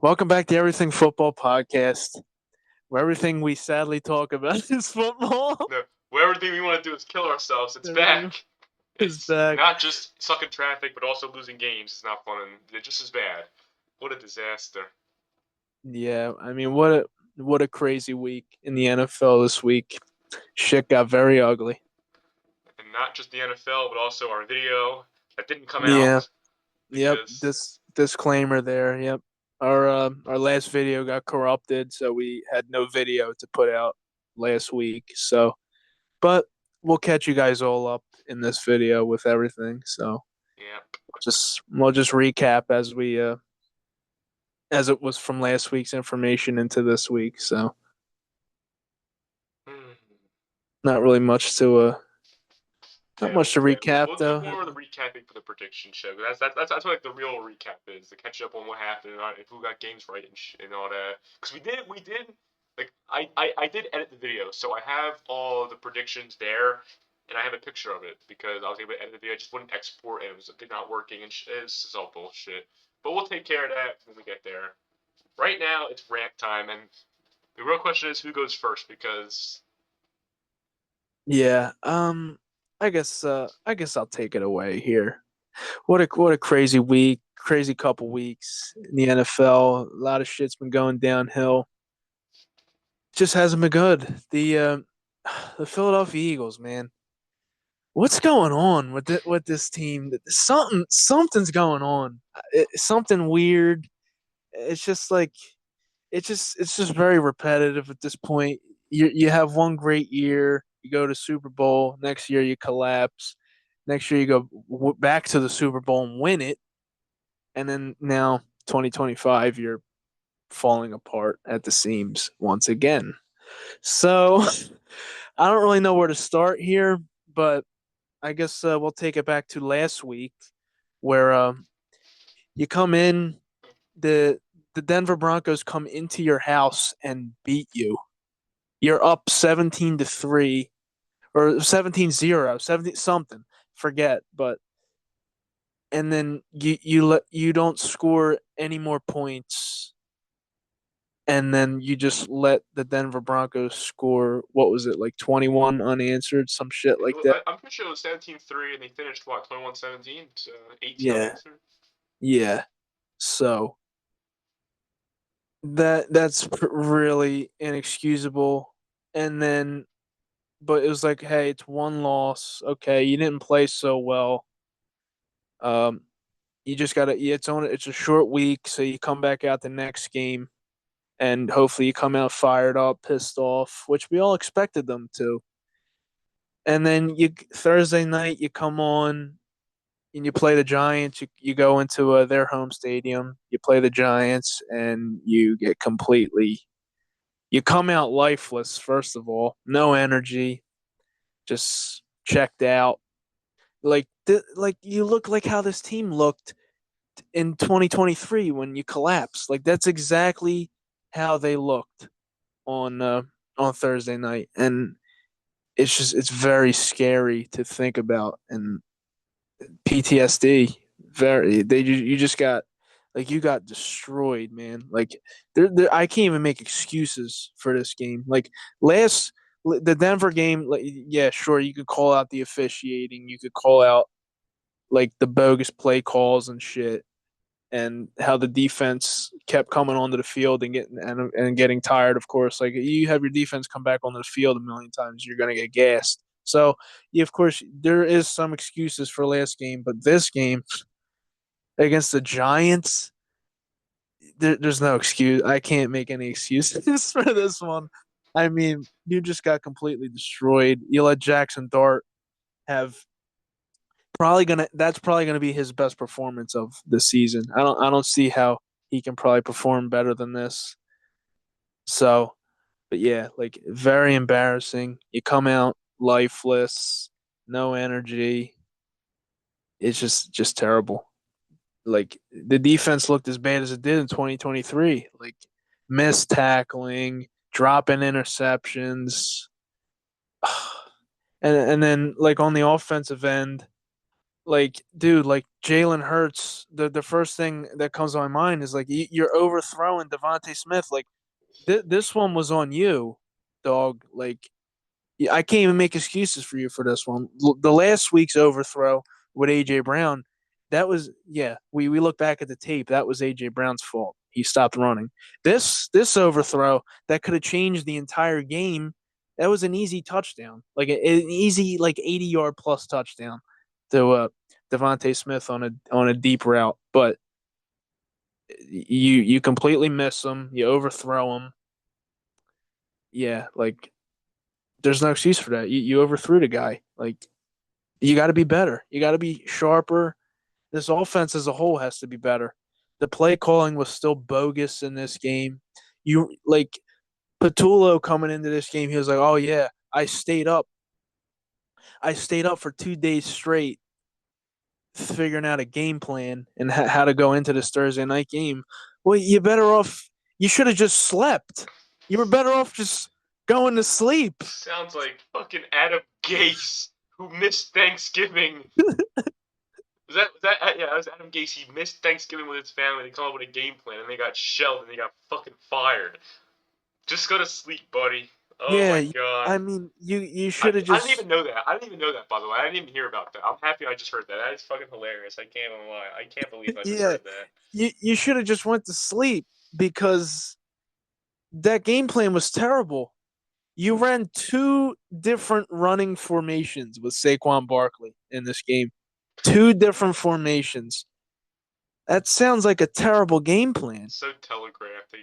Welcome back to Everything Football Podcast, where everything we sadly talk about is football. No, where everything we want to do is kill ourselves. It's Everything back. is It's back. not just stuck in traffic, but also losing games. It's not fun, and it's just as bad. What a disaster! Yeah, I mean, what a crazy week in the NFL this week. Shit got very ugly. And not just the NFL, but also our video that didn't come Yeah, out yep. because This disclaimer there. Yep. Our last video got corrupted, so we had no video to put out last week. But we'll catch you guys all up in this video with everything. So yeah. we'll just recap as it was from last week's information into this week. So Hmm. not really much to not Yeah, much to recap we'll do though. more of the recapping for the prediction show. That's what like the real recap is, to catch up on what happened and who got games right and all that. Because we did like I did edit the video, so I have all the predictions there, and I have a picture of it because I was able to edit the video. I just wouldn't export, and it did not working, and it's just all bullshit. But we'll take care of that when we get there. Right now, it's rant time, and the real question is who goes first because Yeah. I guess I'll take it away here. What a crazy week, crazy couple weeks in the NFL. A lot of shit's been going downhill. Just hasn't been good. The Philadelphia Eagles, man. What's going on with this team? Something's going on. Something weird. It's just like it's just very repetitive at this point. You have one great year, you go to Super Bowl. Next year you collapse. Next year you go back to the Super Bowl and win it, and then now 2025 you're falling apart at the seams once again. So I don't really know where to start here, but I guess we'll take it back to last week, where you come in the the Denver Broncos come into your house and beat you. You're up 17-3 or 17-0, 17 something. Forget, but and then you don't score any more points, and then you just let the Denver Broncos score, what was it, like 21 unanswered, some shit like that. I'm pretty sure it was 17-3, and they finished what 21-17, so 18 Yeah. unanswered. Yeah. So that's really inexcusable. And then but it was like, hey, it's one loss. Okay, you didn't play so well. Um, you just gotta. It's a short week, so you come back out the next game, and hopefully you come out fired up, pissed off, which we all expected them to. And then you Thursday night you come on and you play the Giants. You go into their home stadium. You play the Giants, and you get completely. You come out lifeless. First of all, no energy, just checked out. Like you look like how this team looked in 2023 when you collapsed. Like that's exactly how they looked on Thursday night, and it's very scary to think about, and PTSD. Very you just got like you got destroyed, man. Like I can't even make excuses for this game. Like last the Denver game, like, yeah, sure, you could call out the officiating, you could call out like the bogus play calls and shit, and how the defense kept coming onto the field and getting tired. Of course, like you have your defense come back onto the field a million times, you're gonna get gassed. So, yeah, of course, there is some excuses for last game, but this game against the Giants, there's no excuse. I can't make any excuses for this one. I mean, you just got completely destroyed. You let Jackson Dart have probably gonna be his best performance of the season. I don't see how he can probably perform better than this. So, but yeah, like very embarrassing. You come out lifeless, no energy. It's just terrible. Like the defense looked as bad as it did in 2023. Like missed tackling, dropping interceptions, and then like on the offensive end, like, dude, like Jalen Hurts, the first thing that comes to my mind is like you're overthrowing Devontae Smith. Like this one was on you, dog. Like I can't even make excuses for you for this one. The last week's overthrow with AJ Brown, that was, yeah. We look back at the tape. That was AJ Brown's fault. He stopped running. This overthrow that could have changed the entire game. That was an easy touchdown, like an easy like 80-yard plus touchdown to Devontae Smith on a deep route. But you completely miss him. You overthrow him. Yeah, like there's no excuse for that. You overthrew the guy. Like you got to be better. You got to be sharper. This offense as a whole has to be better. The play calling was still bogus in this game. You like Patullo coming into this game, he was like, "Oh yeah, I stayed up. I stayed up for 2 days straight figuring out a game plan and how to go into this Thursday night game." Well, you better off. You should have just slept. You were better off just going to sleep. Sounds like fucking Adam Gase who missed Thanksgiving. Was that yeah? That was Adam Gase. He missed Thanksgiving with his family. They come up with a game plan and they got shelled and they got fucking fired. Just go to sleep, buddy. Oh my Yeah, god. I mean, you I, should have I didn't just even know that. I didn't even know that, by the way. I didn't even hear about that. I'm happy I just heard that. That is fucking hilarious. I can't even lie. I can't believe I just yeah, heard that. you should have just went to sleep because that game plan was terrible. You ran two different running formations with Saquon Barkley in this game. Two different formations. That sounds like a terrible game plan. So telegraphed.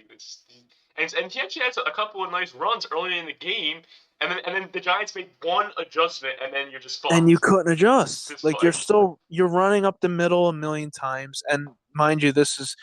And he actually had a couple of nice runs early in the game, and then the Giants made one adjustment, and then you're just And you fucked. couldn't adjust. Just Like fucked. you're running up the middle a million times. And mind you, this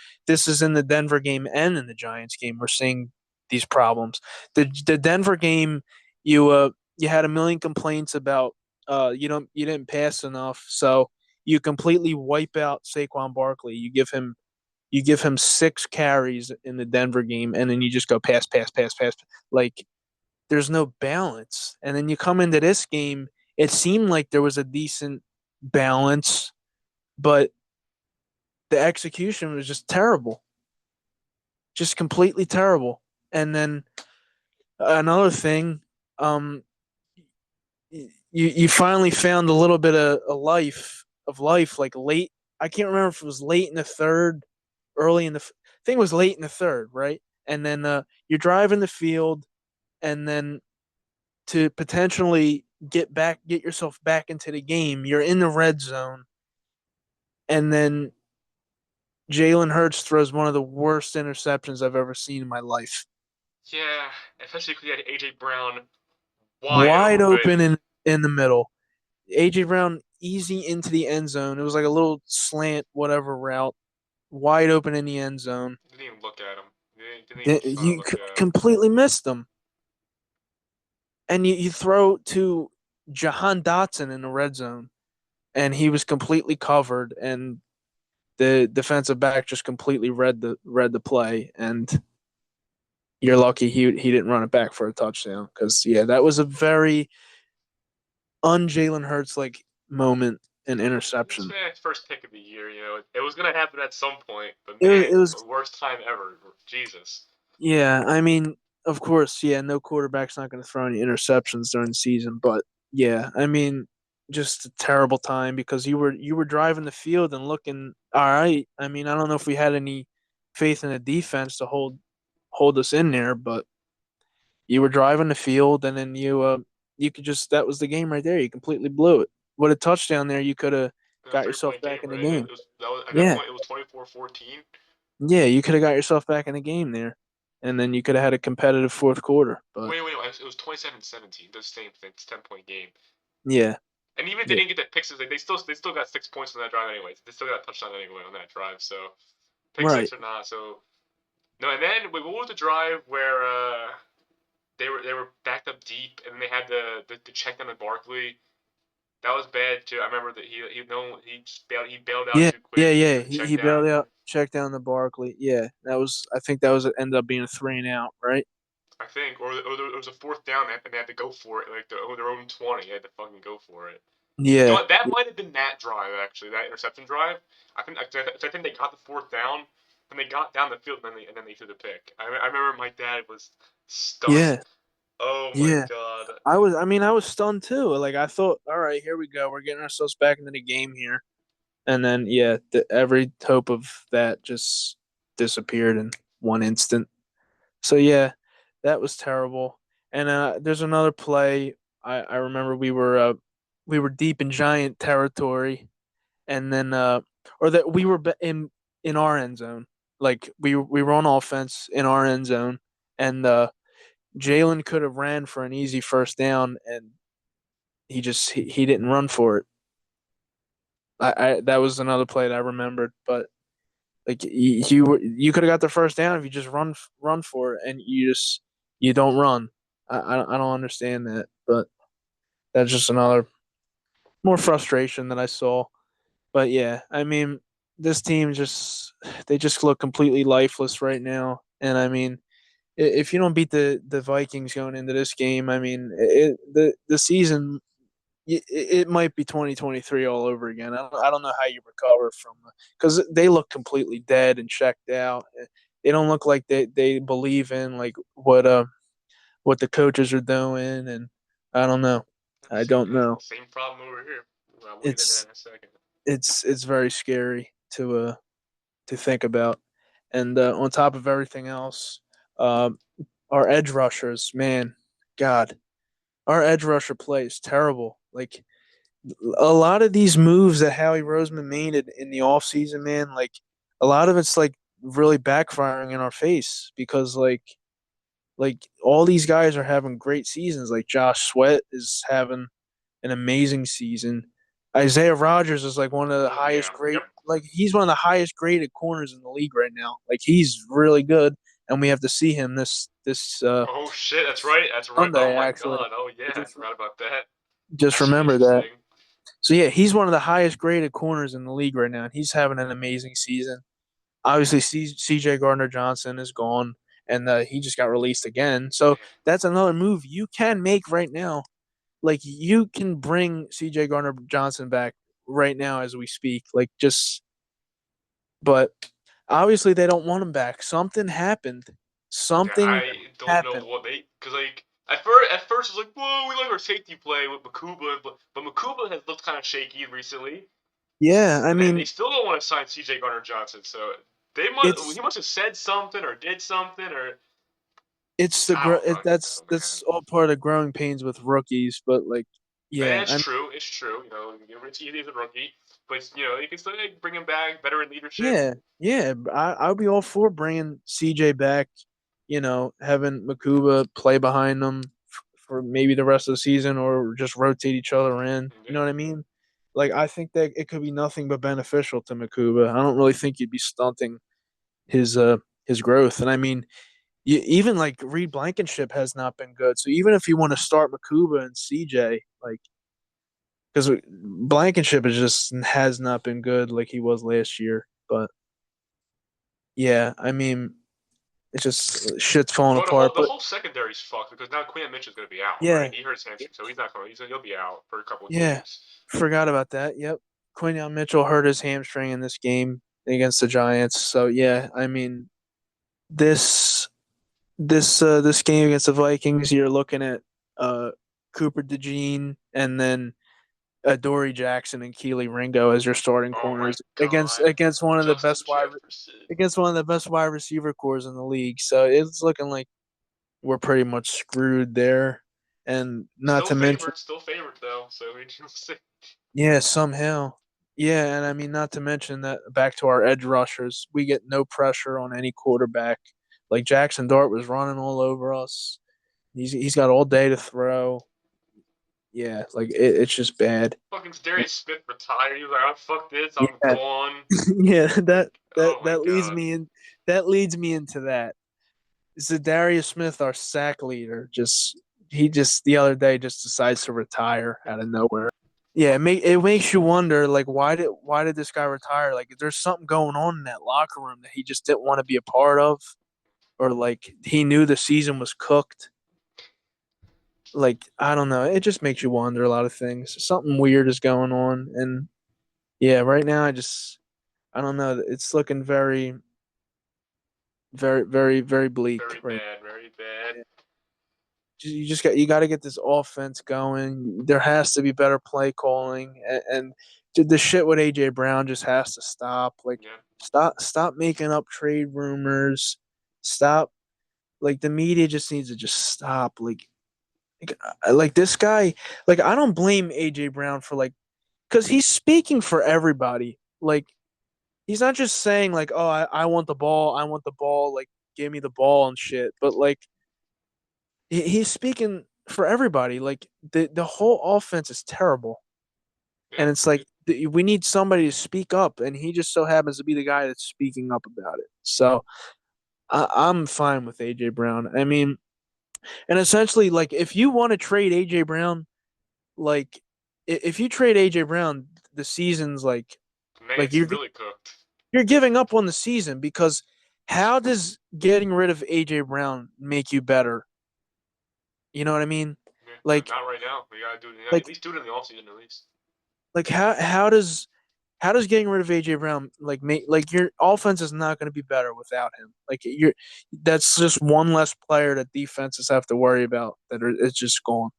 is in the Denver game and in the Giants game. We're seeing these problems. The Denver game, you had a million complaints about you didn't pass enough, so you completely wipe out Saquon Barkley. You give him 6 carries in the Denver game, and then you just go pass, pass, pass, pass. Like there's no balance. And then you come into this game, it seemed like there was a decent balance, but the execution was just terrible, just completely terrible. And then another thing, um, you finally found a little bit of life like late. I can't remember if it was late in the third, early in the. I think it was late in the third, right? And then you're driving the field, and then to potentially get yourself back into the game. You're in the red zone, and then Jalen Hurts throws one of the worst interceptions I've ever seen in my life. Yeah, especially because he had AJ Brown wide Wide open open. in the middle. AJ Brown easy into the end zone. It was like a little slant, whatever route, wide open in the end zone. Didn't even look at him. Didn't even try to You look at him. completely missed them, and you throw to Jahan Dotson in the red zone, and he was completely covered, and the defensive back just completely read the play, and you're lucky he didn't run it back for a touchdown because yeah, that was a very un Jalen Hurts like moment and This interception. man's first pick of the year, it was gonna happen at some point, but It, man, it was worst time ever. Jesus. yeah. I mean, of course, yeah. No quarterback's not going to throw any interceptions during the season, but yeah, I mean, just a terrible time because you were driving the field and looking all right. I mean, I don't know if we had any faith in the defense to hold us in there, but you were driving the field, and then you could just that was the game right there. You completely blew it. With a touchdown there, you could have A got three-point yourself back game, in the right? game. At that Yeah, point it was 24-14. yeah, you could have got yourself back in the game there, and then you could have had a competitive fourth quarter. But Wait, it was 27-17. The same thing. It's 10-point game. yeah, And even if they yeah, didn't get that pick six, like, they still got 6 points on that drive anyways. They still got a touchdown anyway on that drive. So pick right. six or not. So no, and then what was the drive where they were backed up deep and they had the check down to Barkley. That was bad too. I remember that he no he bailed out Yeah, too yeah, quick yeah. for the check He down. bailed out, checked down the Barkley. Yeah, that was. I think that was ended up being a 3-and-out, right? I think, or there was a fourth down and they had to go for it, like their own 20. They had to fucking go for it. You know Yeah, what? That might have been that drive actually, that interception drive. I think they got the fourth down, and they got down the field, and then they threw the pick. I remember my dad was stunned. yeah, Oh my yeah. god. I was stunned too. Like I thought, all right, here we go. We're getting ourselves back into the game here. And then yeah, every hope of that just disappeared in one instant. So yeah, that was terrible. And there's another play. I remember we were deep in Giant territory, and then or that we were in our end zone. Like we were on offense in our end zone, and Jalen could have ran for an easy first down, and he didn't run for it. I that was another play that I remembered, but like you could have got the first down if you just run for it, and you don't run. I don't understand that, but that's just another more frustration that I saw. But yeah, I mean, this team just they just look completely lifeless right now, and I mean, if you don't beat the Vikings going into this game, I mean, the season it might be 2023 all over again. I don't know how you recover from because they look completely dead and checked out. They don't look like they believe in like what the coaches are doing, and I don't know. I don't know. Same problem over here. We'll get into that It's in a second. it's very scary to think about, and on top of everything else, um, our edge rushers, man, God, our edge rusher play is terrible. Like a lot of these moves that Howie Roseman made in the offseason, man, like a lot of it's like really backfiring in our face because like all these guys are having great seasons. Like Josh Sweat is having an amazing season. Isaiah Rogers is like one of the Yeah. highest grade Yep. like he's one of the highest graded corners in the league right now. Like he's really good and we have to see him this Oh shit, that's right. That's right. Oh Sunday my actually. god. Oh yeah, I Just forgot about that. just That should be remember that. interesting. So yeah, he's one of the highest graded corners in the league right now, and he's having an amazing season. Obviously, CJ Gardner Johnson is gone, and he just got released again. So Damn. that's another move you can make right now. Like you can bring CJ Gardner Johnson back right now as we speak. Like just, but obviously they don't want him back. Something happened. Yeah, Something I don't know happened. what they because like at first it's like whoa we like our safety play with Makuba but Makuba has looked kind of shaky recently Yeah, I and they mean still don't want to sign C.J. Gardner Johnson so he it's must have said something or did something or it's I don't fucking know man. that's all part of the growing pains with rookies. But like, And yeah, it's true, it's true. It's easy as a rookie, but you can still like, bring him back, veteran leadership. yeah, yeah. I'll be all for bringing CJ back. You know, having Makuba play behind them for maybe the rest of the season, or just rotate each other in. You know Yeah. what I mean? Like, I think that it could be nothing but beneficial to Makuba. I don't really think you'd be stunting his uh his growth. And I mean, even like Reed Blankenship has not been good. So even if you want to start Makuba and CJ, like because Blankenship is just has not been good like he was last year. But yeah, I mean, it's just shit's falling Well, the apart. whole the But whole secondary's fucked because now Quinn Mitchell's gonna be out, yeah, right? He hurt his hamstring, so he's not coming. He'll be out for a couple of yeah, games. forgot about that. Yep, Quinion Mitchell hurt his hamstring in this game against the Giants. So yeah, I mean this this game against the Vikings, you're looking at uh Cooper DeJean and then Dory Jackson and Keely Ringo as your starting Oh my corners god, against one of the Justin best Jefferson. against one of the best wide receiver cores in the league. So it's looking like we're pretty much screwed there. And not to mention, Still favorite though. So we will see. yeah, somehow. Yeah, and I mean, not to mention that back to our edge rushers, we get no pressure on any quarterback. Like Jackson Dart was running all over us. He's got all day to throw. Yeah, like it's just bad. Fucking Darius Smith retired. He was like, "Oh fuck this, I'm Yeah, gone." yeah. Like, oh my That leads god. me in. That leads me into that. Zadarius Smith, our sack leader, just the other day just decides to retire out of nowhere. Yeah, it makes you wonder, like, why did this guy retire? Like, is there something going on in that locker room that he just didn't want to be a part of, or like he knew the season was cooked? like I don't know, it just makes you wonder a lot of things. Something weird is going on, and yeah, right now I don't know. It's looking very bleak Very right bad, very bad. now. You got to get this offense going. There has to be better play calling, and the shit with AJ Brown just has to stop. Like Yeah, stop making up trade rumors. Stop. Like the media just needs to just stop. Like this guy. Like I don't blame AJ Brown for like because he's speaking for everybody. Like he's not just saying like, "Oh, I want the ball. I want the ball. Like give me the ball and shit." But like he's speaking for everybody. Like the whole offense is terrible, yeah. and it's like we need somebody to speak up, and he just so happens to be the guy that's speaking up about it. So I'm fine with AJ Brown. I mean, and essentially, like if you want to trade AJ Brown, like if you trade AJ Brown, the season's like Man's really cooked. you're giving up on the season because how does getting rid of AJ Brown make you better? You know what I mean? Yeah, Like not right now. We gotta do it. At like least do it in the offseason, at least. like how does getting rid of AJ Brown like make like your offense is not going to be better without him. Like you're that's just one less player that defenses have to worry about that it's just gone.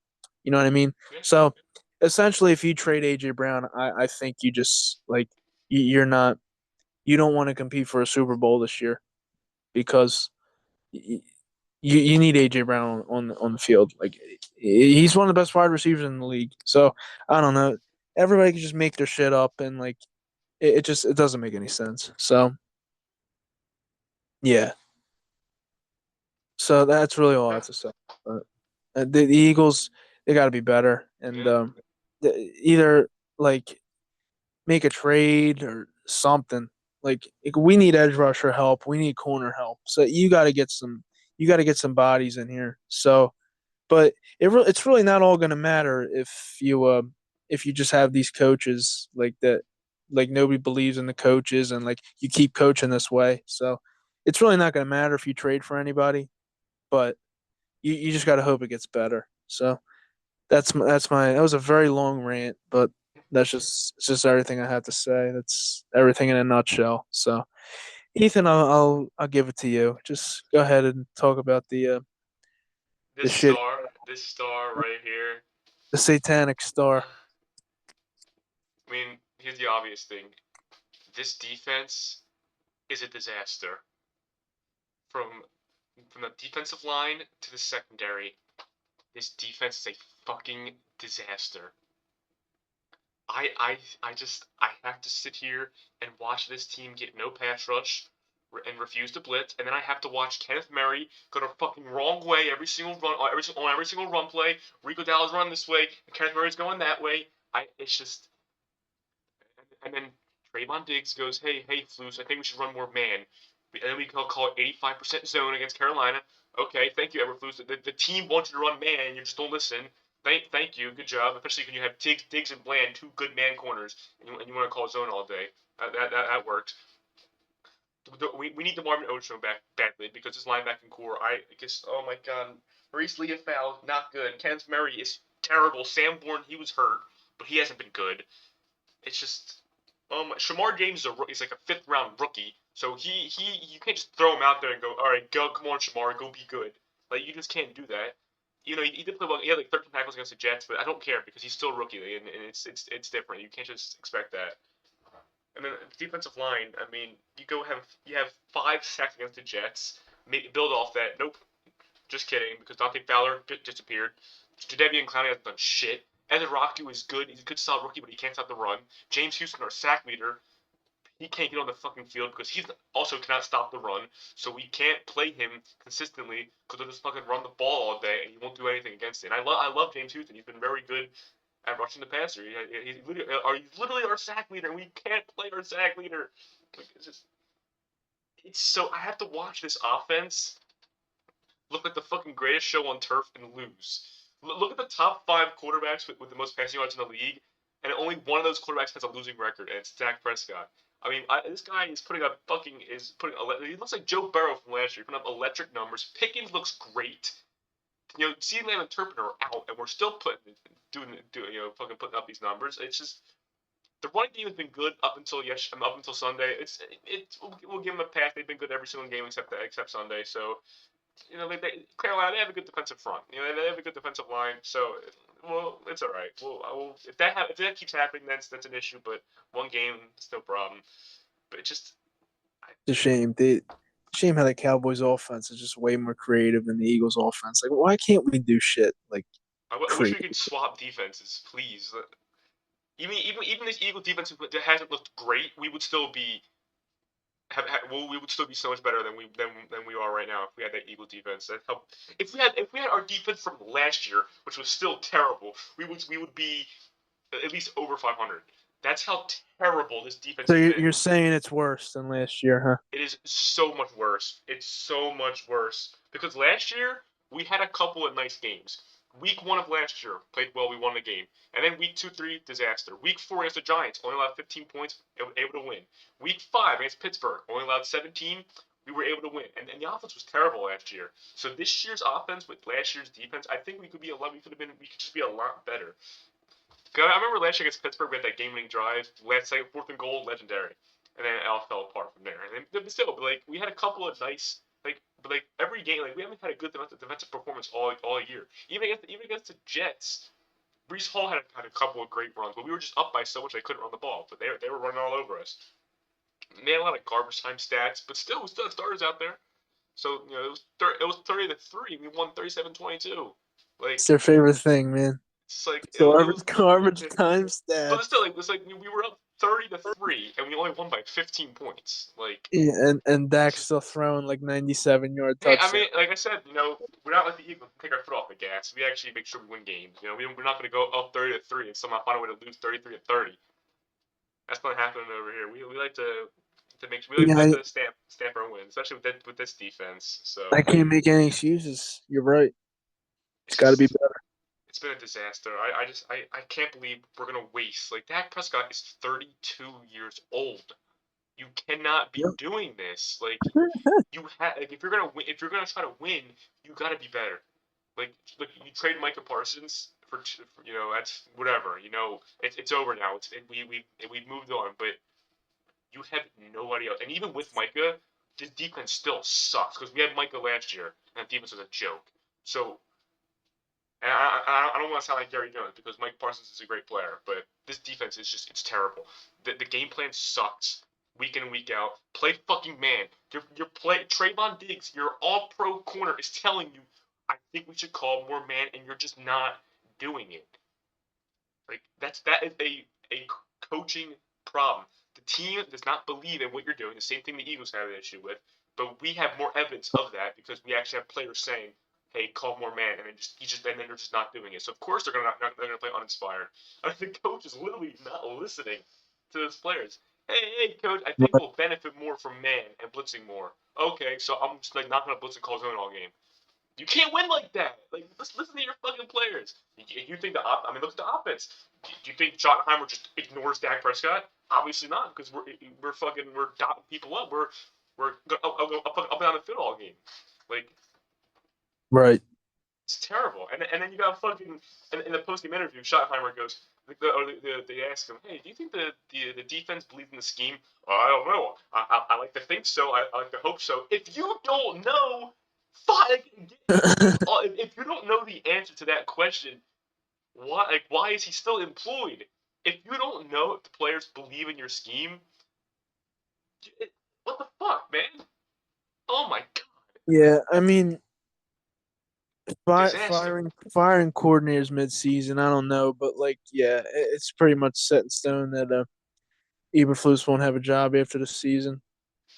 You know what I mean? Yeah, So essentially, if you trade AJ Brown, I think you just like you're not you don't want to compete for a Super Bowl this year because you need AJ Brown on the field. Like he's one of the best wide receivers in the league. So I don't know. Everybody can just make their shit up and like it just it doesn't make any sense. So yeah. So that's really all I yeah, have to say. But the Eagles they got to be better and yeah. either like make a trade or something. Like we need edge rusher help. We need corner help. So you got to get some bodies in here. So but it's really not all going to matter if you just have these coaches like that like nobody believes in the coaches and like you keep coaching this way. So it's really not going to matter if you trade for anybody, but you just got to hope it gets better. So that was a very long rant, but that's just it's just everything I have to say. That's everything in a nutshell. So Ethan, I'll give it to you. Just go ahead and talk about the shit This star right here. the satanic star. I mean, here's the obvious thing. This defense is a disaster. From from the defensive line to the secondary, this defense is a fucking disaster. I have to sit here and watch this team get no pass rush and refuse to blitz, and then I have to watch Kenneth Murray go the fucking wrong way every single run, on every single run play. Rico Dallas run this way, and Kenneth Murray's going that way. It's just, and then Trayvon Diggs goes, hey, Flus, I think we should run more man. And then we call it 85% zone against Carolina. Okay, thank you, Everflus. The team wants you to run man, and you just don't listen. Thank you, good job. Especially when you have Diggs and Bland, two good man corners, and you want to call zone all day. That worked. We need the Marvin Ocho back badly because this linebacking core, I guess, oh my god, Maurice Leofow, not good. Kenneth Murray is terrible. Sam Bourne, he was hurt, but he hasn't been good. It's just Shamar James is like a fifth round rookie, so he you can't just throw him out there and go, all right, go, come on, Shamar, go be good. Like you just can't do that. You know, he did play well. He had like 13 tackles against the Jets, but I don't care because he's still a rookie, and it's different. You can't just expect that. And then defensive line, I mean, you have 5 sacks against the Jets. Build off that. Nope, just kidding, because Dante Fowler disappeared. Jadeveon Clowney hasn't done shit. Evan Rockju is good. He's a good solid rookie, but he can't stop the run. James Houston, our sack leader, he can't get on the fucking field because he also cannot stop the run. So we can't play him consistently because they'll just fucking run the ball all day and he won't do anything against it. And I love James Houston. He's been very good at rushing the passer. He's literally our sack leader, and we can't play our sack leader. Like, it's so I have to watch this offense look like the fucking greatest show on turf and lose. Look at the top 5 quarterbacks with the most passing yards in the league, and only one of those quarterbacks has a losing record, and it's Dak Prescott. I mean, this guy is putting up he looks like Joe Burrow from last year, putting up electric numbers. Pickens looks great. CeeDee Lamb and Turpin are out, and we're still fucking putting up these numbers. It's just the running game has been good up until Sunday. We'll give them a pass. They've been good every single game except Sunday. So Carolina, they have a good defensive front. They have a good defensive line. So well, it's all right. If that keeps happening, that's an issue. But one game, it's no problem. But it just It's a shame. Shame how the Cowboys offense is just way more creative than the Eagles offense. Like, why can't we do shit like I wish we creative? could swap defenses, please. Even this Eagle defense that hasn't looked great, we would still be we would still be so much better than we are right now if we had that Eagle defense. That helped. If we had our defense from last year, which was still terrible, we would be at least over 500. That's how terrible this defense So has you're been. saying it's worse than last year, huh? It is so much worse. It's so much worse because last year we had a couple of nice games. Week 1 of last year played well, we won the game, and then week 2, 3 disaster. Week 4 against the Giants only allowed 15 points, able to win. Week 5 against Pittsburgh only allowed 17. We were able to win, and the offense was terrible last year. So this year's offense with last year's defense, I think we could be a lot. We could just be a lot better. I remember last year against Pittsburgh, we had that game-winning drive, last second, 4th and goal, legendary, and then it all fell apart from there. And then, still, but like we had a couple of nice, but like every game, like we haven't had a good defensive performance all year. Even against the Jets, Brees Hall had a couple of great runs, but we were just up by so much they couldn't run the ball. But they were running all over us. They had a lot of garbage time stats, but still, we still had starters out there. So it was 30-3. We won 37-22. It's Like their favorite thing, man. it's like it Garbage, was garbage time But still, stats. like, it's like we were up 30-3, and we only won by 15 points. Like, Yeah, and Dak's still throwing like 97-yard hey, I touchdown. mean, like I said, we're not like the Eagles take our foot off the gas. We actually make sure we win games. We're not going to go up 30-3 and somehow find a way to lose 33-30. That's not happening over here. We like to make we Yeah, like to stamp our wins, especially with this defense. So I can't make any excuses. You're right. It's it's got to be just better. it's been a disaster. I can't believe we're gonna waste like Dak Prescott is 32 years old. You cannot be Yep. doing this. Like if you're gonna win, if you're gonna try to win, you got to be better. Like you trade Micah Parsons for that's whatever. It's over now. We've moved on, but you have nobody else. And even with Micah, this defense still sucks because we had Micah last year, and the defense was a joke. So. And I don't want to sound like Gary Jones because Mike Parsons is a great player, but this defense is it's terrible. The game plan sucks week in and week out. Play fucking man. Your Trayvon Diggs, your all pro corner is telling you, I think we should call more man, and you're just not doing it. Like that is a coaching problem. The team does not believe in what you're doing. The same thing the Eagles have an issue with, but we have more evidence of that because we actually have players saying, "Hey, call more man," and then they're just not doing it. So of course they're gonna play uninspired. I mean, the coach is literally not listening to those players. Hey, coach, I think we'll benefit more from man and blitzing more. Okay, so I'm just like not gonna blitz and call zone all game. You can't win like that. Like, listen to your fucking players. You think I mean, look at the offense. Do you think Schottenheimer just ignores Dak Prescott? Obviously not, because we're dotting people up. We're up and down the field all game. Like, Right. it's terrible. And then you got fucking in the post game interview, Schottenheimer goes. They ask him, "Hey, do you think the defense believes in the scheme?" I don't know. I like to think so. I like to hope so. If you don't know, fine. If you don't know the answer to that question, why is he still employed? If you don't know if the players believe in your scheme, what the fuck, man? Oh my god, Yeah, I mean, disaster. firing coordinators mid-season. I don't know, but like, yeah, it's pretty much set in stone that Eberflus won't have a job after the season.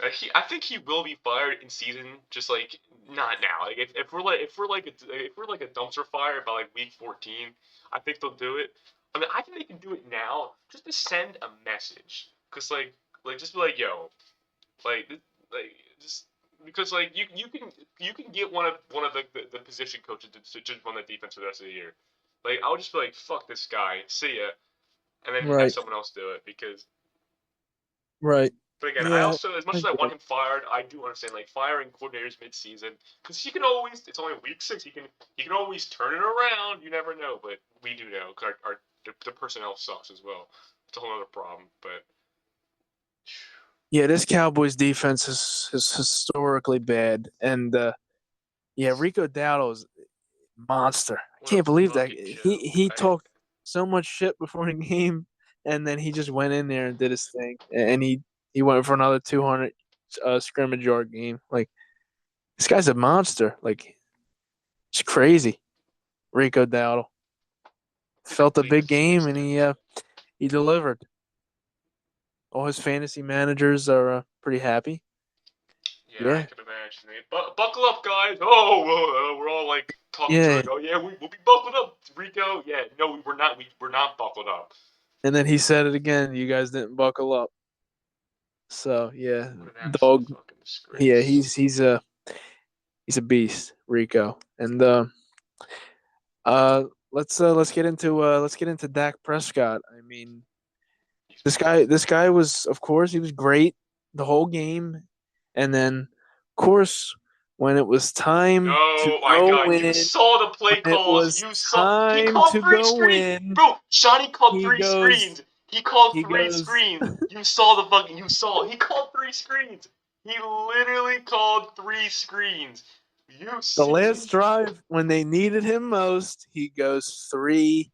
I think he will be fired in season, just like not now. Like if we're like a dumpster fire by like week 14, I think they'll do it. I mean, I think they can do it now just to send a message, cause like just be like, yo, like like just because like you can get one of the position coaches to just run the defense for the rest of the year. Like I'll just be like, fuck this guy, see ya, and then have Right. someone else do it because Right. But again, I Yeah, also, as much I as I get want it. him fired, I do understand like firing coordinators mid-season because he can always. It's only week 6. He can always turn it around. You never know, but we do know because the personnel sucks as well. It's a whole other problem. But Yeah, this Cowboys defense is historically bad, and yeah, Rico Dowdle's monster. I what a can't believe that fucking joke! he talked so much shit before the game, and then he just went in there and did his thing, and he went for another 200 scrimmage yard game. Like this guy's a monster. Like it's crazy. Rico Dowdle The felt a complete big game, and assistant. he delivered. All his fantasy managers are pretty happy. Yeah, I Yeah, can imagine. But buckle up, guys. Oh, we're all like talking to yeah. like, oh yeah, we'll be buckled up, Rico. Yeah, no, we're not. We're not buckled up. And then he said it again. You guys didn't buckle up. So yeah, What an absolute dog. fucking Yeah, disgrace. he's a beast, Rico. And uh let's get into Dak Prescott. I mean, He's bad. this guy was, of course, he was great the whole game, and then of course when it was time to Oh my go god, you in, saw the play when it calls. was You saw he time called to three go screens. in, Bro, Shotty called he three goes screens. He called he three goes screens. You saw the fucking he called three screens. He literally called three screens. You the see last drive when they needed him most, he goes three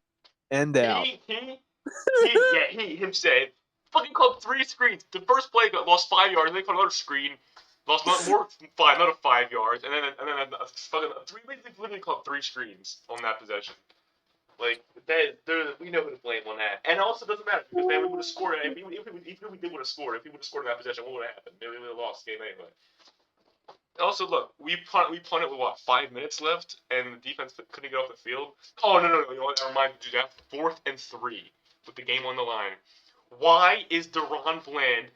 and out. he him said fucking called three screens. The first play got lost 5 yards, and then called another screen, lost another 5 yards, and then fucking three. We literally called three screens on that possession. Like we know who to blame on that. And it also doesn't matter because man, we would have scored. If we did would have scored, if we would have scored in that possession, what would have happened? Maybe we would have lost the game anyway. Also, look, we punted with what 5 minutes left, and the defense couldn't get off the field. Oh no! You know what? Never mind. Do that. 4th and 3 with the game on the line. Why is Deron Bland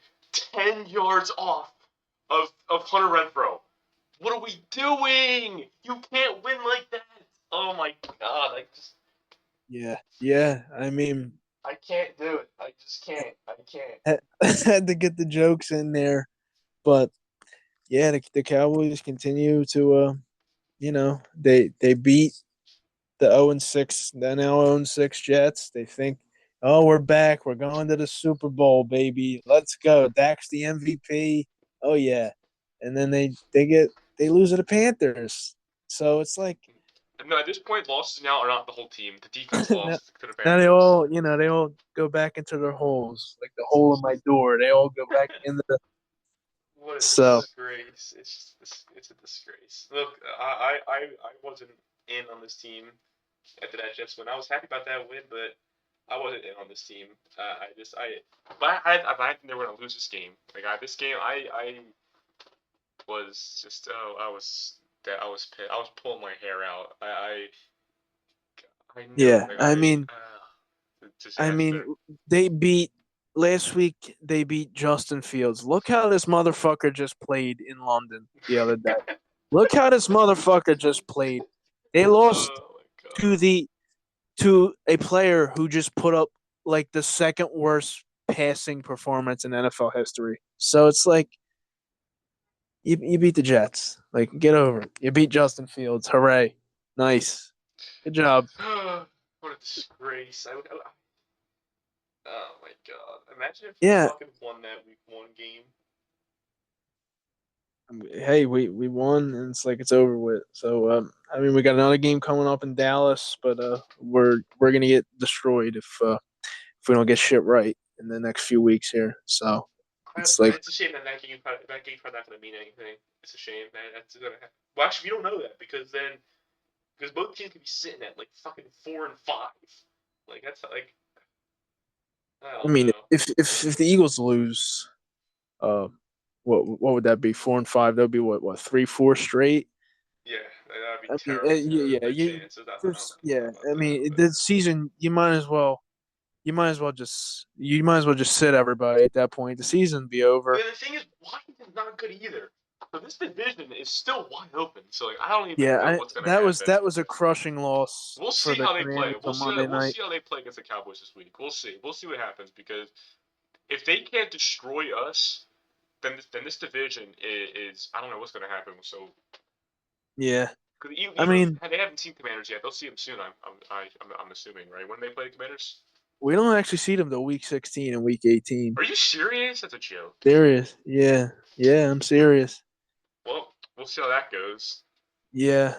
10 yards off of Hunter Renfro? What are we doing? You can't win like that. Oh my god! Yeah, yeah. I mean, I can't do it. I just can't. I can't. had to get the jokes in there, but yeah, the Cowboys continue to they beat the 0-6, the now 0-6 Jets. They think, oh, we're back. We're going to the Super Bowl, baby. Let's go. Dak's the MVP. Oh yeah, and then they lose to the Panthers. So it's like No, at this point, losses now are not the whole team. The defense now, lost to the now they Panthers. all they all go back into their holes, like the hole in my door. They all go back into the What a so disgrace! It's a disgrace. Look, I wasn't in on this team after that Jets win. I was happy about that win, but I wasn't in on this team. But I think they were gonna lose this game. Like this game, I was just I was pissed. I was pulling my hair out. I knew yeah. it. Like I mean, disaster. they beat last week. They beat Justin Fields. Look how this motherfucker just played in London the other day. Look how this motherfucker just played. They lost Oh my to god. the to a player who just put up like the second worst passing performance in NFL history. So it's like you beat the Jets. Like get over it. You beat Justin Fields. Hooray! Nice. Good job. What a disgrace. Oh my god. Imagine if we Yeah, fucking won that week 1 game. hey, we won, and it's like it's over with. So I mean, we got another game coming up in Dallas, but we're gonna get destroyed if we don't get shit right in the next few weeks here. So it's like, It's a shame that game's probably not going to mean anything. It's a shame that that's going to happen. Well, actually, we don't know that because both teams could be sitting at like fucking 4-5. Like that's like I I don't mean, know. if the Eagles lose, uh, what would that be? 4-5. That would be what 3-4 straight. Yeah, that'd be I mean, terrible. yeah, Good chance. There's nothing. I'm just not yeah. talking about I that, mean, but this season you might as well just sit everybody at that point. The season be over. but the thing is, Washington's not good either. So this division is still wide open. So like, I don't even Yeah, know what's gonna that happen. was a crushing loss We'll for see the how they play. Commanders on Monday We'll night. see how they play against the Cowboys this week. We'll see. We'll see what happens because if they can't destroy us, then this division is I don't know what's gonna happen. So Yeah. because I even mean, if they haven't seen Commanders yet, they'll see them soon. I'm assuming, right? When they play the Commanders. we don't actually see them till week 16 and week 18. Are you serious? That's a joke. Serious. Yeah. Yeah, I'm serious. Well, we'll see how that goes. Yeah.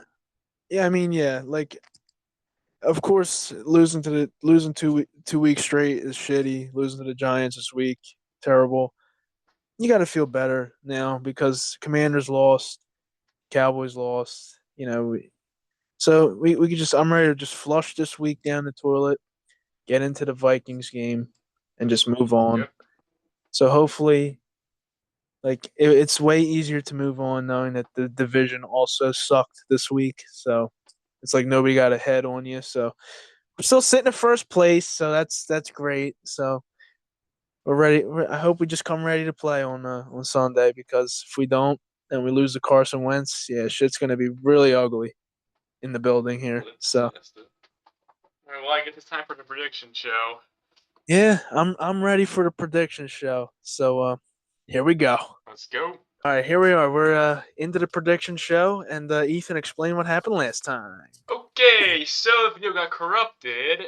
Yeah, I mean, yeah, like of course losing 2 weeks straight is shitty. Losing to the Giants this week, terrible. You got to feel better now because Commanders lost, Cowboys lost, so we could just I'm ready to just flush this week down the toilet, get into the Vikings game and just move on. Yep. So hopefully it's way easier to move on knowing that the division also sucked this week. So it's like nobody got ahead on you. So we're still sitting in first place. So that's great. So we're ready. I hope we just come ready to play on Sunday because if we don't and we lose to Carson Wentz, yeah, shit's gonna be really ugly in the building here. So Interesting. All right, well, I guess it's time for the prediction show. yeah, I'm ready for the prediction show. So here we go. Let's go. All right, here we are. We're into the prediction show, and Ethan, explain what happened last time. Okay, so the video got corrupted,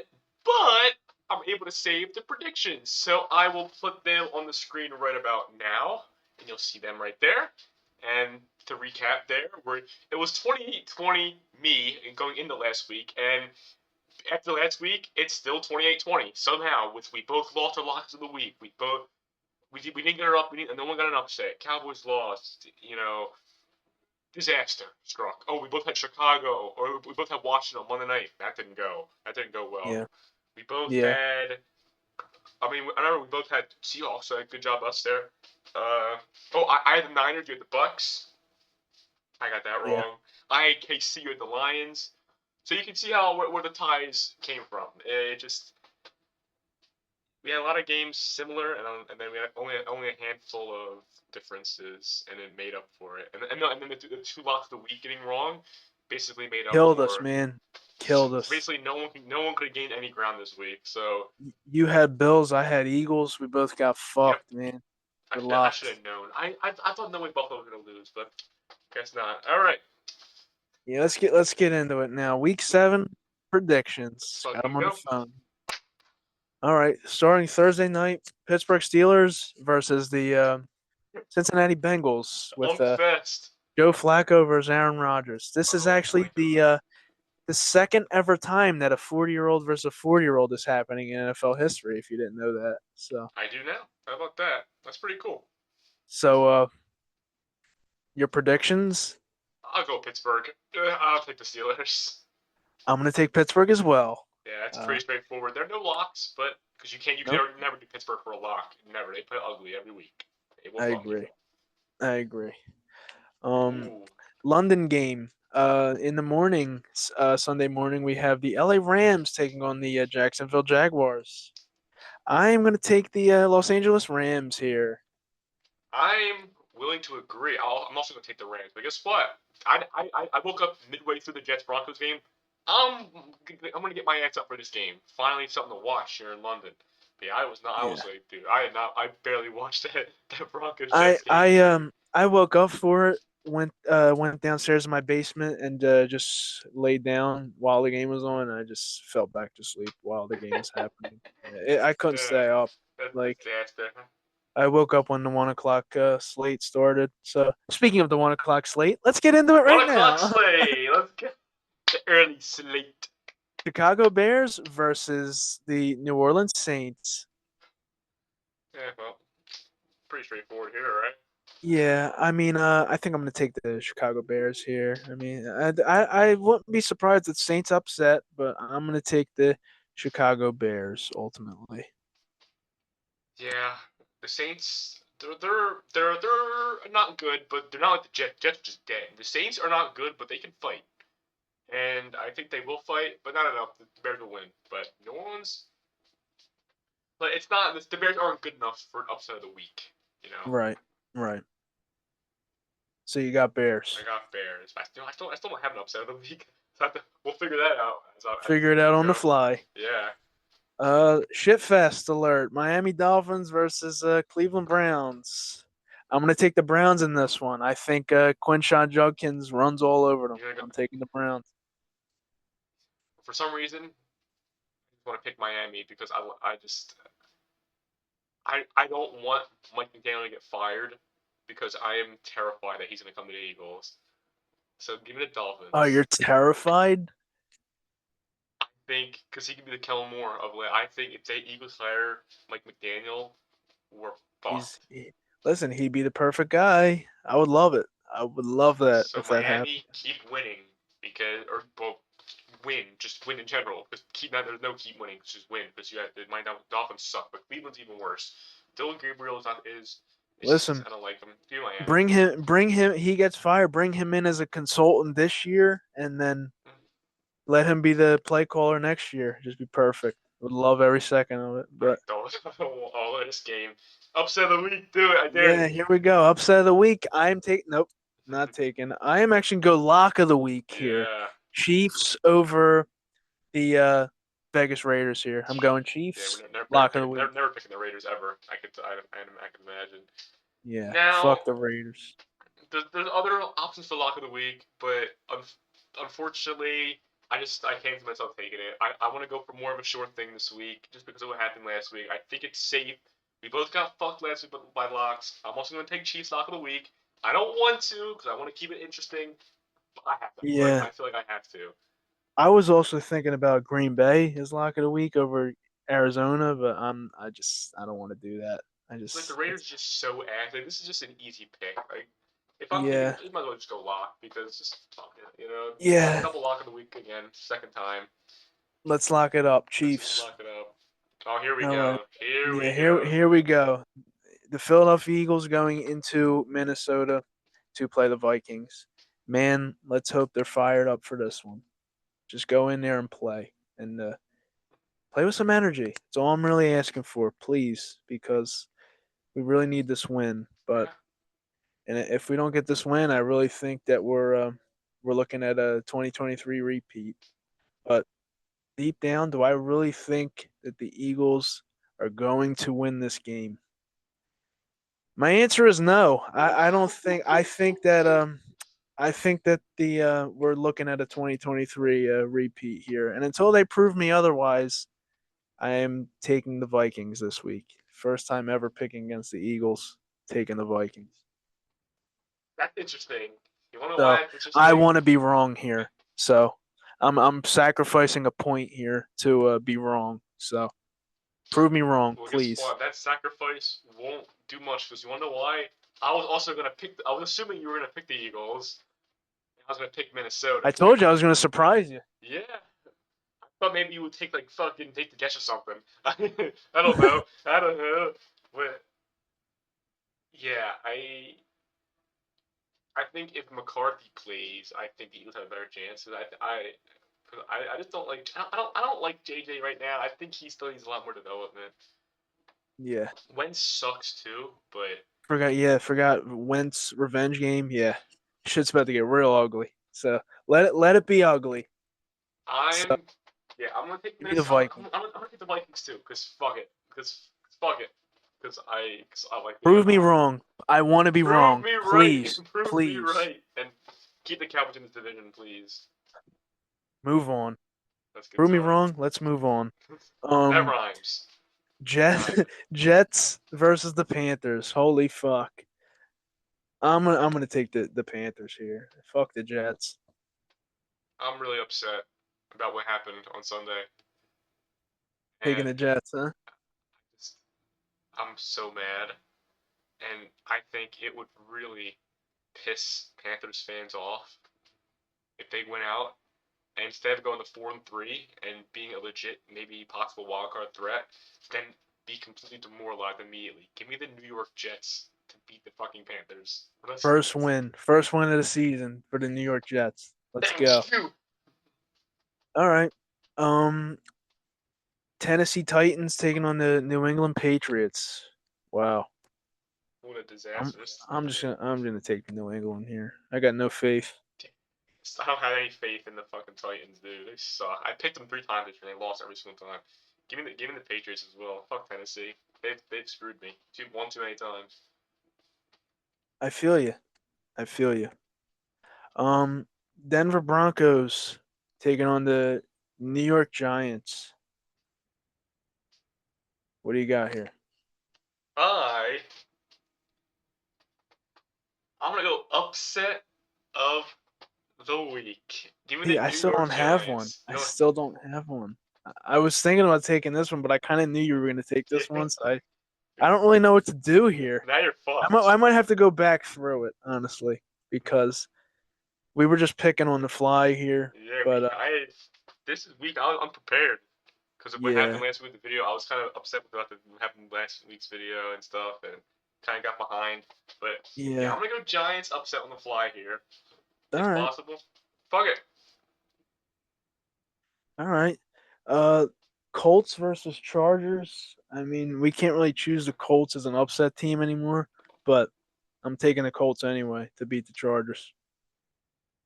but I'm able to save the predictions. So I will put them on the screen right about now, and you'll see them right there. And to recap there, where it was 2020 me going into last week, and after last week, it's still 28-20. Somehow, with we both lost our locks of the week. We didn't get her up. No one got an upset. Cowboys lost. Disaster struck. Oh, we both had Chicago, or we both had Washington on Monday night. That didn't go. That didn't go well. Yeah, We both yeah, had. I mean, I remember we both had Seahawks. So good job us there. I had the Niners. You had the Bucks. I got that yeah. wrong. I had KC. You had the Lions. So you can see how where the ties came from. It just we had a lot of games similar, and then we had only a handful of differences, and it made up for it. And then the two locks of the week getting wrong basically made up Killed us, for. man. So Killed us. basically, no one could have gained any ground this week. So You had Bills, I had Eagles. We both got yep, fucked, man. I The should I should locks. have known. I thought no way Buffalo was gonna lose, but guess not. All right, Yeah, let's get into it now. Week 7 let's predictions. Got them fucking on the go. phone. All right, starting Thursday night, Pittsburgh Steelers versus the Cincinnati Bengals with Funk Fest. Joe Flacco versus Aaron Rodgers. This is Oh my actually god. the second ever time that a 40-year-old versus a 40-year-old is happening in NFL history. If you didn't know that, I do now. How about that? That's pretty cool. so your predictions? I'll go Pittsburgh. I'll take the Steelers. I'm gonna take Pittsburgh as well. Yeah, that's Uh, pretty straightforward. There are no locks, but because you can nope, never do Pittsburgh for a lock. Never. They play ugly every week. They will I fuck you. agree. I agree. Um, Ooh, London game. In the morning, Sunday morning, we have the LA Rams taking on the Jacksonville Jaguars. I am going to take the Los Angeles Rams here. I'm willing to agree. I'm also gonna take the Rams, but guess what? I woke up midway through the Jets Broncos game. I'm I'm gonna get my ass up for this game. Finally, something to watch here in London. But yeah, I was not. I Yeah, was like, dude, I had not. I barely watched that Broncos I Jets game. I um I woke up for it. Went downstairs in my basement and just laid down while the game was on. And I just fell back to sleep while the game was happening. I couldn't Yeah, stay up. that's Like disaster. I woke up when the 1 o'clock slate started. So speaking of the 1 o'clock slate, let's get into it One right o'clock now. sleigh. Let's get the early slate. Chicago Bears versus the New Orleans Saints. Yeah, well, pretty straightforward here, right? Yeah, I mean, I think I'm gonna take the Chicago Bears here. I mean, I wouldn't be surprised if Saints upset, but I'm gonna take the Chicago Bears ultimately. Yeah, the Saints. They're not good, but they're not like the Jets. Jets are just dead. The Saints are not good, but they can fight, and I think they will fight, but not enough. The Bears will win, but New Orleans. But it's not. The Bears aren't good enough for an upset of the week. You know. Right, right. So you got I Bears. got Bears. I still don't have an upset of the week. So we'll figure that out Figure it as out we on the go. fly. Yeah. Shitfest alert. Miami Dolphins versus Cleveland Browns. I'm gonna take the Browns in this one. I think Quinshawn Judkins runs all over them. You're gonna I'm go, taking the Browns. for some reason, I just want to pick Miami because I don't want Mike McDaniel to get fired because I am terrified that he's going to come to the Eagles. So give me the Oh, you're Dolphins. terrified? I think because he can be the Kellen Moore of it. I think if the Eagles hire Mike McDaniel, we're He's fucked. listen. He'd be the perfect guy. I would love it. I would love that So if that happened. Miami keep winning because or well, win just win in general. Because keep not there's no keep winning, just win because you have the my Dolphins suck, but Cleveland's even worse. Dylan Gabriel is not is it's just Listen, I don't like him. Do Miami. bring him. He gets fired. Bring him in as a consultant this year, and then let him be the play caller next year. Just be perfect. Would love every second of it. I But don't all of this game. Upset of the week, do it. I dare yeah, you. here we go. Upset of the week. I'm taking. Nope, not taking. I am actually gonna go lock of the week here. Yeah. Chiefs over the Vegas Raiders here. I'm going Yeah, we're Chiefs. never Lock of the picking, week. never picking the Raiders ever. I can imagine. Yeah, Now, fuck the Raiders. there's other options for lock of the week, but unfortunately, I can't see myself taking it. I want to go for more of a short thing this week, just because of what happened last week. I think it's safe. We both got fucked last week by locks. I'm also going to take Chiefs lock of the week. I don't want to because I want to keep it interesting. But I have to. Yeah, I feel like I have to. I was also thinking about Green Bay as lock of the week over Arizona, but I don't want to do that. I Like the just Raiders it's just so ass. Like this is just an easy pick. Like if I'm picking, yeah it, might as well just go lock because just fuck it. You know, yeah. double lock of the week again, second time. Let's lock it up, Let's just Chiefs. lock it up. Oh, here we All right. go. Here Yeah, we here go. here we go. The Philadelphia Eagles going into Minnesota to play the Vikings. Man, let's hope they're fired up for this one. Just go in there and play and play with some energy. That's all I'm really asking for, please, because we really need this win. But Yeah, and if we don't get this win, I really think that we're looking at a 2023 repeat. But deep down, do I really think that the Eagles are going to win this game? My answer is no. I don't think. I think that the we're looking at a 2023 repeat here, and until they prove me otherwise, I am taking the Vikings this week. First time ever picking against the Eagles, taking the Vikings. that's interesting. You wanna know why So that's I interesting? want to be wrong here. So I'm sacrificing a point here to be wrong. So prove me wrong, Well, guess please. what? That sacrifice won't do much because you wanna know why? I was also gonna pick. I was assuming you were gonna pick the Eagles. I was gonna pick I Minnesota. told you I was going to surprise you. Yeah, thought maybe you would take like fucking take the guess or something. I don't know. I don't know. But yeah, I think if McCarthy plays, I think the Eagles have a better chance. I just don't like I don't like JJ right now. I think he still needs a lot more development. Yeah. Wentz sucks too, but Forgot Wentz revenge game. Yeah. Shit's about to get real ugly. So let it be ugly. So I'm yeah I'm gonna take give me the Minnesota. Vikings. I'm gonna take the Vikings too, cause fuck it, fuck it, cause I like the Prove me wrong. I want to be prove wrong. me right, Please. prove me Please. right, and keep the Cowboys in this division, please. Move on. That's good Prove me talk. wrong. Let's move on. That Um rhymes. Jet Rhyme. Jets versus the Panthers. Holy fuck. I'm gonna take the Panthers here. Fuck the Jets. I'm really upset about what happened on Sunday, Taking and the Jets, huh? just, I'm so mad. And I think it would really piss Panthers fans off if they went out and instead of going to 4-3 and being a legit, maybe possible wildcard threat, then be completely demoralized immediately. Give me the New York Jets to beat the fucking Panthers. First win. First win of the season for the New York Jets. Let's go. Thank you. All right. Um Tennessee Titans taking on the New England Patriots. Wow. What a I'm disastrous. I'm gonna take the New England here. I got no faith. I don't have any faith in the fucking Titans, dude. They suck. I picked them 3 times this year and they lost every single time. Give me the Patriots as well. Fuck Tennessee. They've screwed me. One too many times. I feel you. I feel you. Um, Denver Broncos taking on the New York Giants. What do you got here? I I'm gonna go upset of the week. Give me See, the I New still York don't have one. Giants. You I know what? still don't have one. I was thinking about taking this one, but I kind of knew you were going to take this one, so I don't really know what to do here. Now you're I fucked. might have to go back through it honestly because we were just picking on the fly here. Yeah, But this is week. I was unprepared because of what happened yeah, last week with the video. I was kind of upset with what happened last week's video and stuff, and kind of got behind. But yeah, yeah. I'm gonna go Giants upset on the fly here. All It's right, possible. Fuck it. all right. Colts versus Chargers. I mean, we can't really choose the Colts as an upset team anymore, but I'm taking the Colts anyway to beat the Chargers.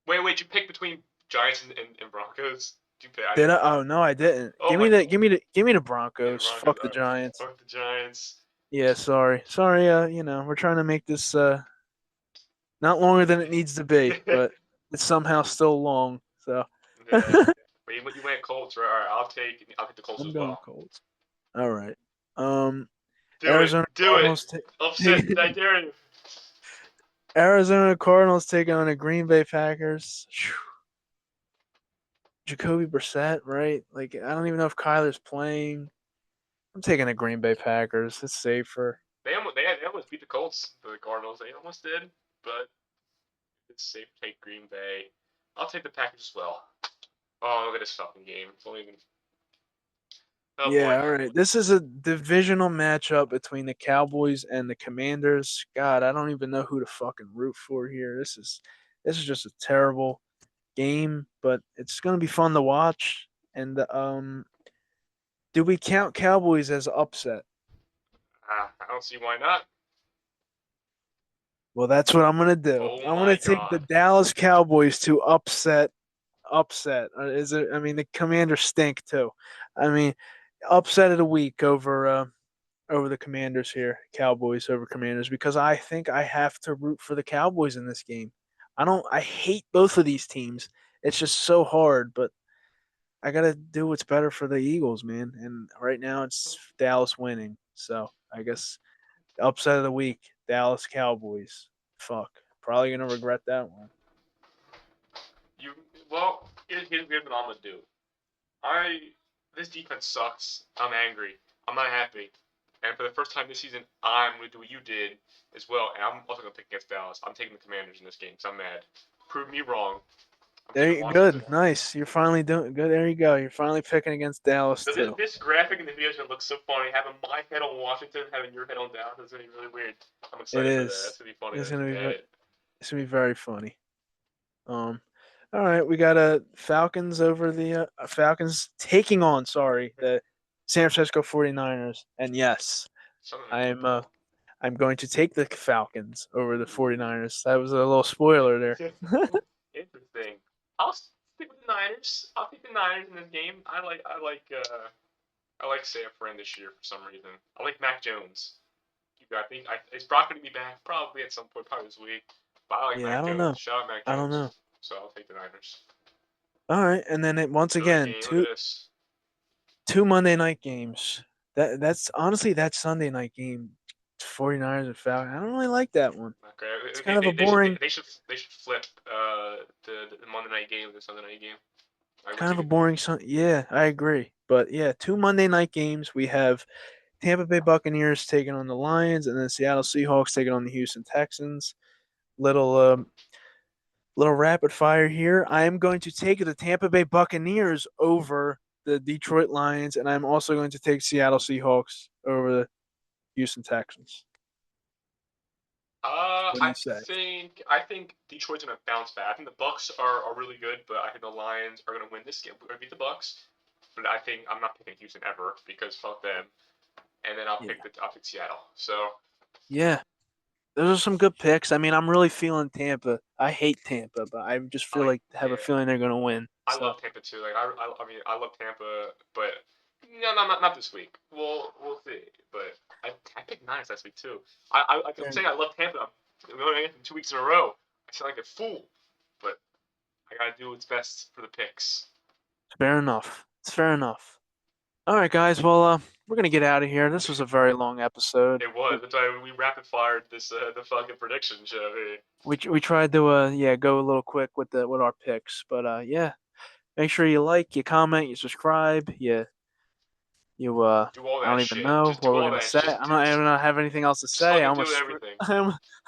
Wait. You pick between Giants and Broncos. You pick. I Did didn't. I? Oh no, I didn't. Oh my. Give me the Yeah, the Broncos. Broncos. Fuck the Giants. Fuck the Giants. Yeah, sorry. We're trying to make this not longer than it needs to be, Yeah. but it's somehow still long. So But you went Colts, right? All right. I'll take the Colts I'm as going well. Colts. All right. Um, Do it. Arizona Do it. Cardinals Upset. take I dare you. Arizona Cardinals taking on the Green Bay Packers. Phew. Jacoby Brissett, right? Like I don't even know if Kyler's playing. I'm taking the Green Bay Packers. It's safer. They almost beat the Colts, the Cardinals. They almost did, but it's safe to take Green Bay. I'll take the Packers as well. Oh, look at this fucking game. It's only been. Oh boy. Yeah, all right. This is a divisional matchup between the Cowboys and the Commanders. God, I don't even know who to fucking root for here. This is just a terrible game, but it's going to be fun to watch. And do we count Cowboys as upset? I don't see why not. Well, that's what I'm going to do. Oh I'm going to my take the god. Dallas Cowboys to upset. Is it I mean the Commanders stink too. I mean upset of the week over the Commanders here, Cowboys over Commanders, because I think I have to root for the Cowboys in this game. I hate both of these teams. It's just so hard, but I got to do what's better for the Eagles, man. And right now it's Dallas winning. So, I guess upset of the week, Dallas Cowboys. Fuck. Probably going to regret that one. You well, here's what I'm gonna do. I this defense sucks. I'm angry. I'm not happy. And for the first time this season, I'm gonna do what you did as well. And I'm also gonna pick against Dallas. I'm taking the Commanders in this game because I'm mad. Prove me wrong. I'm There taking you Washington. good. Nice. You're finally doing good. There you go. You're finally picking against Dallas So this, too. this graphic in the video is gonna look so funny. Having my head on Washington, having your head on Dallas, is gonna be really weird. I'm It excited for that. is. That's gonna be funny. It's That's gonna gonna be be ve- bad. it's gonna be very funny. All right, we got Falcons over the Falcons taking on, sorry, the San Francisco 49ers. And yes, Something in I'm football. I'm going to take the Falcons over the 49ers. That was a little spoiler there. Interesting. I'll stick with the Niners. I'll take the Niners in this game. I like San Fran this year for some reason. I like Mac Jones. Is Brock gonna be back? Probably at some point, probably this week. But I like Yeah, I Mac don't Jones. know. Shout out Mac I don't Jones. know. So I'll take the Niners. All right, and then once Good again, game. Look at two this. two Monday night games. That's honestly that Sunday night game, 49ers and Falcons. I don't really like that one. Okay, It's kind of a boring they should flip the Monday night game with the Sunday night game. I would kind of take a it. boring Sun. Yeah, I agree. But yeah, two Monday night games. We have Tampa Bay Buccaneers taking on the Lions, and then Seattle Seahawks taking on the Houston Texans. Little little rapid fire here. I am going to take the Tampa Bay Buccaneers over the Detroit Lions, and I'm also going to take Seattle Seahawks over the Houston Texans. What do you say? I think Detroit's gonna bounce back. I think the Bucks are really good, but I think the Lions are gonna win this game. We're gonna beat the Bucks. But I think I'm not picking Houston ever because fuck them. And then Yeah, I'll pick Seattle. So yeah. Those are some good picks. I mean, I'm really feeling Tampa. I hate Tampa, but I just I feel like like have a yeah, feeling they're going to win. I So love Tampa too. Like I mean I love Tampa, but no, not this week. We'll see. But I picked Niners last week too. I'm there, saying I love Tampa. 2 weeks in a row. I sound like a fool, but I gotta do what's best for the picks. Fair enough. It's fair enough. All right, guys. Well, we're gonna get out of here. This was a very long episode. It was. That's why we rapid fired this the fucking prediction show here. We tried to yeah go a little quick with our picks, but yeah. Make sure you like, you comment, you subscribe, Do all I that don't even shit. know Just what do we're all gonna that. say. Just I don't have anything else to just say. fucking do everything.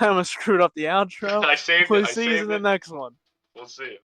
I almost screwed up the outro. I saved it. We'll I see you in saved the it. next one. We'll see.